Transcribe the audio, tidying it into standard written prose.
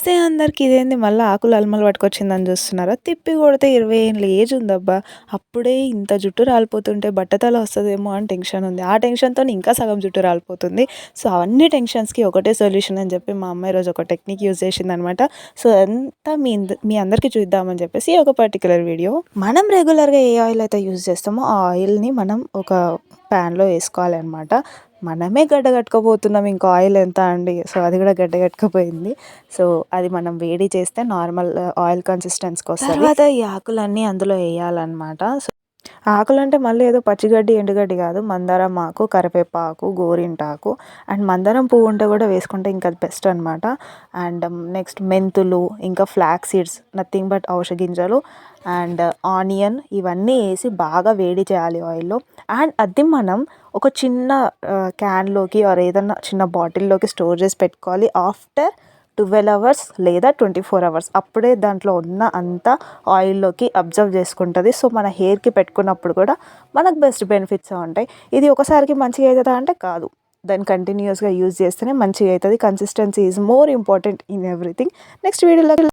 నమస్తే అందరికి. ఇదేంది మళ్ళీ ఆకులు అలమలు పట్టుకొచ్చిందని చూస్తున్నారా? తిప్పి కొడితే 20 ఏళ్ళ ఏజ్ ఉందబ్బా. అప్పుడే ఇంత జుట్టు రాలిపోతుంటే బట్టతల వస్తుందేమో అని టెన్షన్ ఉంది. ఆ టెన్షన్తో ఇంకా సగం జుట్టు రాలిపోతుంది. సో అవన్నీ టెన్షన్స్కి ఒకటే సొల్యూషన్ అని చెప్పి మా అమ్మాయి రోజు ఒక టెక్నిక్ యూజ్ చేసిందనమాట. సో అంతా మీ అందరికీ చూద్దామని చెప్పేసి ఒక పర్టికులర్ వీడియో. మనం రెగ్యులర్గా ఏ ఆయిల్ అయితే యూజ్ చేస్తామో ఆ ఆయిల్ని మనం ఒక ప్యాన్లో వేసుకోవాలన్నమాట. మనమే గడ్డ కట్టుకోపోతున్నాం, ఇంకా ఆయిల్ ఎంత అండి. సో అది కూడా గడ్డ కట్టుకుపోయింది. సో అది మనం వేడి చేస్తే నార్మల్ ఆయిల్ కన్సిస్టెన్సీకి వస్తుంది. తర్వాత ఈ ఆకులన్నీ అందులో వేయాలన్నమాట. సో ఆకులంటే మళ్ళీ ఏదో పచ్చిగడ్డి ఎండుగడ్డి కాదు, మందారం ఆకు, కరివేపాకు, గోరింటాకు అండ్ మందారం పువ్వు ఉంటే కూడా వేసుకుంటే ఇంకా బెస్ట్ అనమాట. అండ్ నెక్స్ట్ మెంతులు, ఇంకా ఫ్లాక్ సీడ్స్, నథింగ్ బట్ ఔషధ గింజలు అండ్ ఆనియన్, ఇవన్నీ వేసి బాగా వేడి చేయాలి ఆయిల్లో. అండ్ అది మనం ఒక చిన్న క్యాన్లోకి ఆర్ ఏదన్నా చిన్న బాటిల్లోకి స్టోర్ చేసి పెట్టుకోవాలి. ఆఫ్టర్ 12 అవర్స్ లేదా 24 అవర్స్ అప్పుడే దాంట్లో ఉన్న అంతా ఆయిల్లోకి అబ్జర్వ్ చేసుకుంటుంది. సో మన హెయిర్కి పెట్టుకున్నప్పుడు కూడా మనకు బెస్ట్ బెనిఫిట్స్ ఉంటాయి. ఇది ఒకసారికి మంచిగా అవుతుందా అంటే కాదు, దాన్ని కంటిన్యూస్గా యూజ్ చేస్తేనే మంచిగా అవుతుంది. Consistency is more important in everything. Next వీడియోలో